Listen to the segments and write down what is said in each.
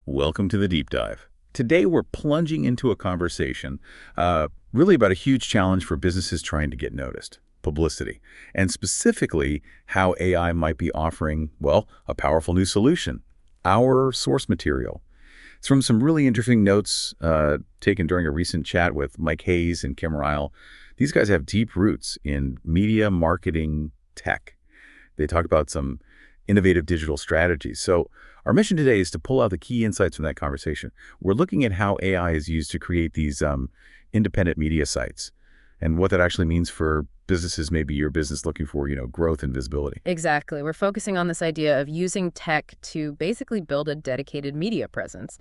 Welcome to the Deep Dive. Today we're plunging into a conversation really about a huge challenge for businesses trying to get noticed, publicity, and specifically how AI might be offering, well, a powerful new solution, our source material. It's from some really interesting notes taken during a recent chat with Mike Hayes and Kim Ryle. These guys have deep roots in media marketing tech. They talk about some innovative digital strategies. So our mission today is to pull out the key insights from that conversation. We're looking at how AI is used to create these independent media sites and what that actually means for businesses, maybe your business looking for, growth and visibility. Exactly. We're focusing on this idea of using tech to basically build a dedicated media presence,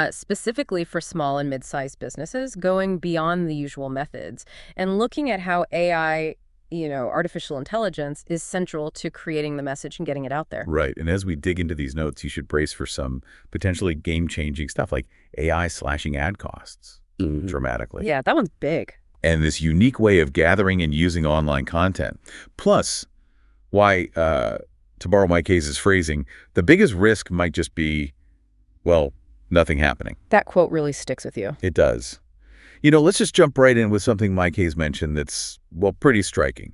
specifically for small and mid-sized businesses, going beyond the usual methods and looking at how AI artificial intelligence is central to creating the message and getting it out there. Right. And as we dig into these notes, you should brace for some potentially game-changing stuff like AI slashing ad costs dramatically. Yeah, that one's big. And this unique way of gathering and using online content. Plus, why, to borrow Mike Hayes' phrasing, the biggest risk might just be, well, nothing happening. That quote really sticks with you. It does. Let's just jump right in with something Mike Hayes mentioned that's, well, pretty striking.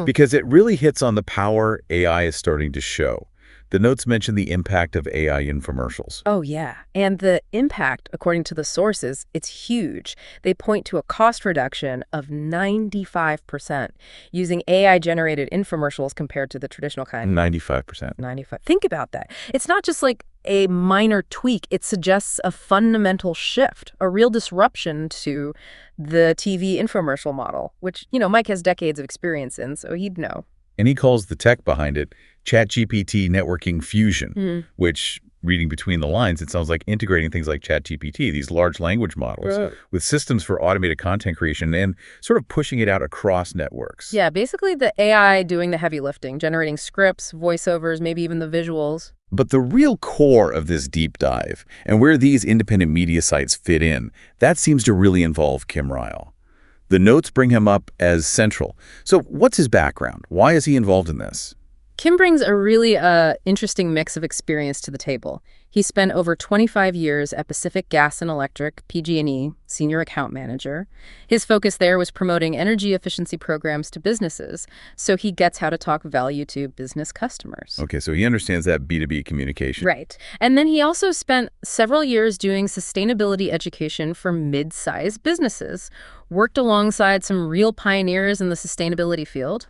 Because it really hits on the power AI is starting to show. The notes mention the impact of AI infomercials. Oh, yeah. And the impact, according to the sources, it's huge. They point to a cost reduction of 95% using AI-generated infomercials compared to the traditional kind. 95%. 95. Think about that. It's not just like a minor tweak. It suggests a fundamental shift, a real disruption to the TV infomercial model, which, Mike has decades of experience in, so he'd know. And he calls the tech behind it ChatGPT networking fusion, which, reading between the lines, it sounds like integrating things like ChatGPT, these large language models, with systems for automated content creation and sort of pushing it out across networks. Yeah, basically the AI doing the heavy lifting, generating scripts, voiceovers, maybe even the visuals. But the real core of this deep dive, and where these independent media sites fit in, that seems to really involve Kim Ryle. The notes bring him up as central. So what's his background? Why is he involved in this? Kim brings a really interesting mix of experience to the table. He spent over 25 years at Pacific Gas and Electric, PG&E, senior account manager. His focus there was promoting energy efficiency programs to businesses, so he gets how to talk value to business customers. Okay, so he understands that B2B communication. Right. And then he also spent several years doing sustainability education for mid-sized businesses, worked alongside some real pioneers in the sustainability field.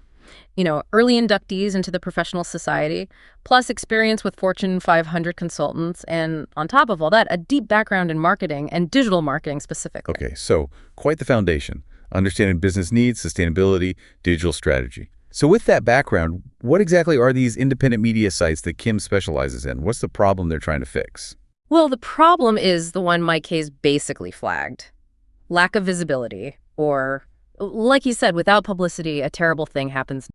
Early inductees into the professional society, plus experience with Fortune 500 consultants, and on top of all that, a deep background in marketing and digital marketing specifically. Okay, so quite the foundation. Understanding business needs, sustainability, digital strategy. So with that background, what exactly are these independent media sites that Kim specializes in? What's the problem they're trying to fix? Well, the problem is the one Mike Hayes basically flagged. Lack of visibility, or, like he said, without publicity, a terrible thing happens.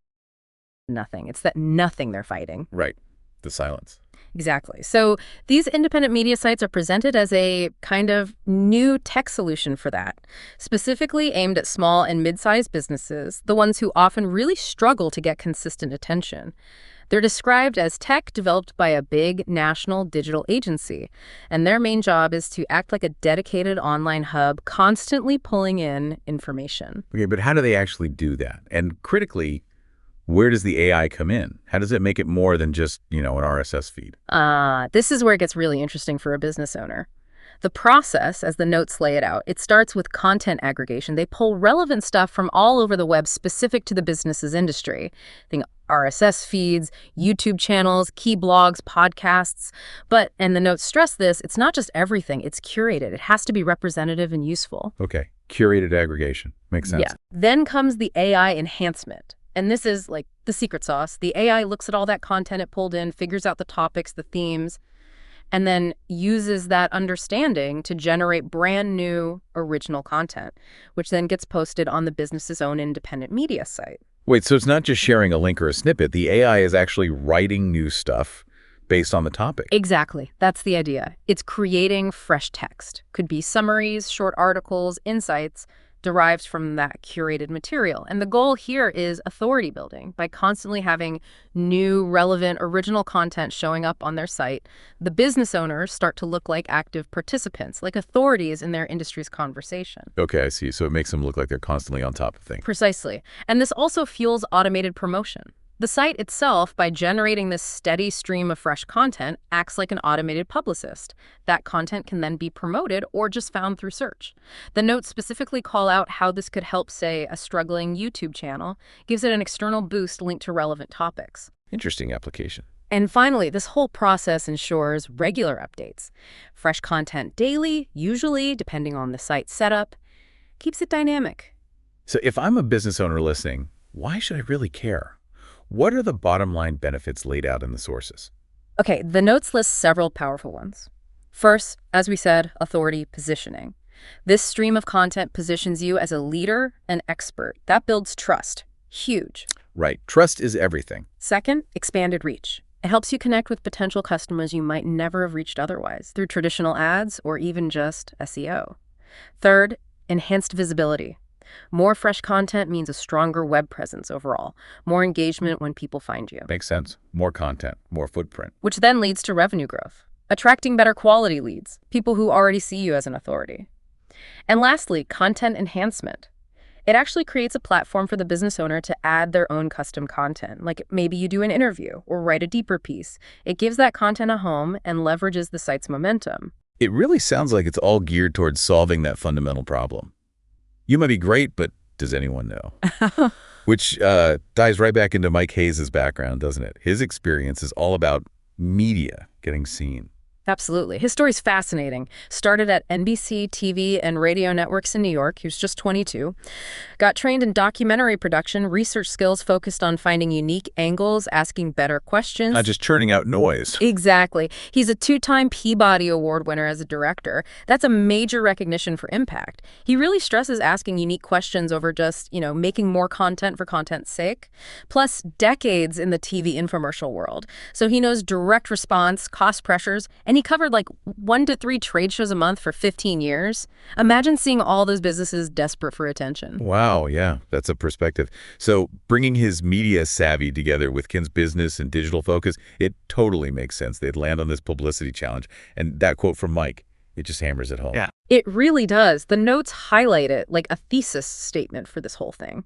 Nothing. It's that nothing they're fighting. Right. The silence. Exactly. So these independent media sites are presented as a kind of new tech solution for that, specifically aimed at small and mid-sized businesses, the ones who often really struggle to get consistent attention. They're described as tech developed by a big national digital agency, and their main job is to act like a dedicated online hub, constantly pulling in information. Okay, but how do they actually do that? And critically, where does the AI come in? How does it make it more than just, an RSS feed? This is where it gets really interesting for a business owner. The process, as the notes lay it out, it starts with content aggregation. They pull relevant stuff from all over the web specific to the business's industry. Think RSS feeds, YouTube channels, key blogs, podcasts. And the notes stress this, it's not just everything, it's curated. It has to be representative and useful. Okay, curated aggregation. Makes sense. Yeah. Then comes the AI enhancement. And this is like the secret sauce. The AI looks at all that content it pulled in, figures out the topics, the themes, and then uses that understanding to generate brand new original content, which then gets posted on the business's own independent media site. Wait, so it's not just sharing a link or a snippet. The AI is actually writing new stuff based on the topic. Exactly. That's the idea. It's creating fresh text. Could be summaries, short articles, insights, derives from that curated material. And the goal here is authority building. By constantly having new, relevant, original content showing up on their site, the business owners start to look like active participants, like authorities in their industry's conversation. Okay, I see. So it makes them look like they're constantly on top of things. Precisely. And this also fuels automated promotion. The site itself, by generating this steady stream of fresh content, acts like an automated publicist. That content can then be promoted or just found through search. The notes specifically call out how this could help, say, a struggling YouTube channel, gives it an external boost linked to relevant topics. Interesting application. And finally, this whole process ensures regular updates. Fresh content daily, usually, depending on the site setup, keeps it dynamic. So if I'm a business owner listening, why should I really care? What are the bottom line benefits laid out in the sources? Okay, the notes list several powerful ones. First, as we said, authority positioning. This stream of content positions you as a leader and expert. That builds trust. Huge. Right. Trust is everything. Second, expanded reach. It helps you connect with potential customers you might never have reached otherwise through traditional ads or even just SEO. Third, enhanced visibility. More fresh content means a stronger web presence overall, more engagement when people find you. Makes sense. More content, more footprint. Which then leads to revenue growth, attracting better quality leads, people who already see you as an authority. And lastly, content enhancement. It actually creates a platform for the business owner to add their own custom content, like maybe you do an interview or write a deeper piece. It gives that content a home and leverages the site's momentum. It really sounds like it's all geared towards solving that fundamental problem. You might be great, but does anyone know? Which dives right back into Mike Hayes' background, doesn't it? His experience is all about media getting seen. Absolutely. His story's fascinating. Started at NBC TV and radio networks in New York. He was just 22. Got trained in documentary production, research skills focused on finding unique angles, asking better questions. Not just churning out noise. Exactly. He's a 2-time Peabody Award winner as a director. That's a major recognition for impact. He really stresses asking unique questions over just, making more content for content's sake. Plus, decades in the TV infomercial world. So he knows direct response, cost pressures, and he covered like 1 to 3 trade shows a month for 15 years. Imagine seeing all those businesses desperate for attention. Wow, yeah, that's a perspective. So bringing his media savvy together with Ken's business and digital focus, it totally makes sense. They'd land on this publicity challenge. And that quote from Mike, it just hammers it home. Yeah. It really does. The notes highlight it like a thesis statement for this whole thing.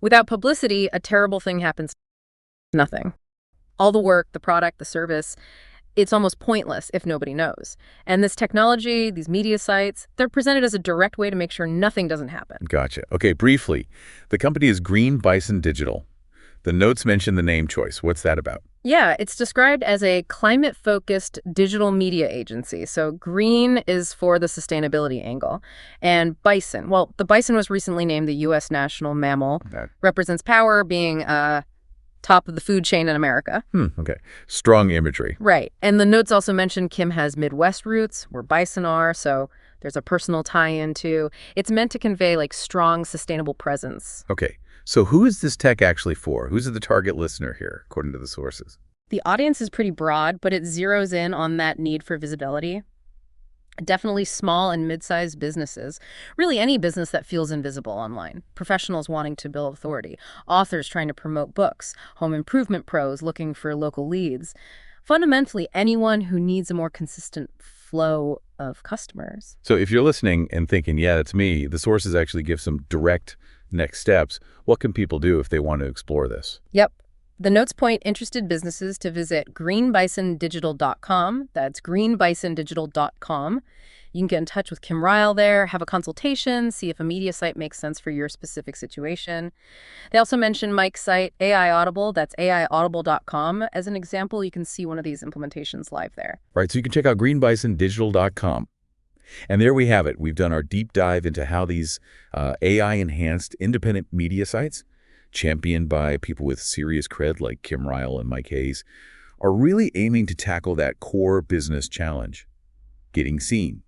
Without publicity, a terrible thing happens. Nothing. All the work, the product, the service, it's almost pointless if nobody knows. And this technology, these media sites, they're presented as a direct way to make sure nothing doesn't happen. Gotcha. Okay, briefly, the company is Green Bison Digital. The notes mention the name choice. What's that about? Yeah, it's described as a climate-focused digital media agency. So green is for the sustainability angle. And bison, well, the bison was recently named the U.S. national mammal. That- Represents power, being top of the food chain in America. Okay. Strong imagery. Right. And the notes also mention Kim has Midwest roots, where bison are, so there's a personal tie-in too. It's meant to convey like strong, sustainable presence. Okay. So who is this tech actually for? Who's the target listener here, according to the sources? The audience is pretty broad, but it zeroes in on that need for visibility. Definitely small and mid-sized businesses. Really any business that feels invisible online. Professionals wanting to build authority. Authors trying to promote books. Home improvement pros looking for local leads. Fundamentally, anyone who needs a more consistent flow of customers. So if you're listening and thinking, yeah, that's me, the sources actually give some direct next steps. What can people do if they want to explore this? Yep. The notes point interested businesses to visit greenbisondigital.com. That's greenbisondigital.com. You can get in touch with Kim Ryle there, have a consultation, see if a media site makes sense for your specific situation. They also mention Mike's site, AIAudible. That's AIAudible.com. As an example, you can see one of these implementations live there. Right, so you can check out greenbisondigital.com. And there we have it. We've done our deep dive into how these AI-enhanced independent media sites, championed by people with serious cred like Kim Ryle and Mike Hayes, are really aiming to tackle that core business challenge: getting seen,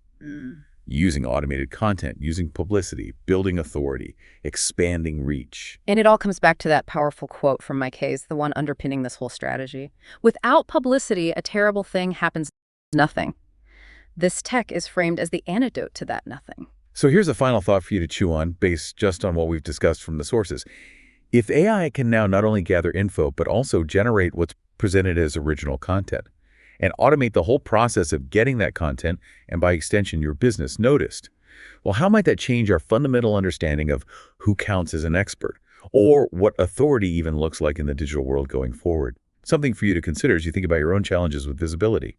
using automated content, using publicity, building authority, expanding reach. And it all comes back to that powerful quote from Mike Hayes, the one underpinning this whole strategy. Without publicity, a terrible thing happens. Nothing. This tech is framed as the antidote to that nothing. So here's a final thought for you to chew on, based just on what we've discussed from the sources. If AI can now not only gather info, but also generate what's presented as original content, and automate the whole process of getting that content, and by extension, your business noticed, well, how might that change our fundamental understanding of who counts as an expert, or what authority even looks like in the digital world going forward? Something for you to consider as you think about your own challenges with visibility.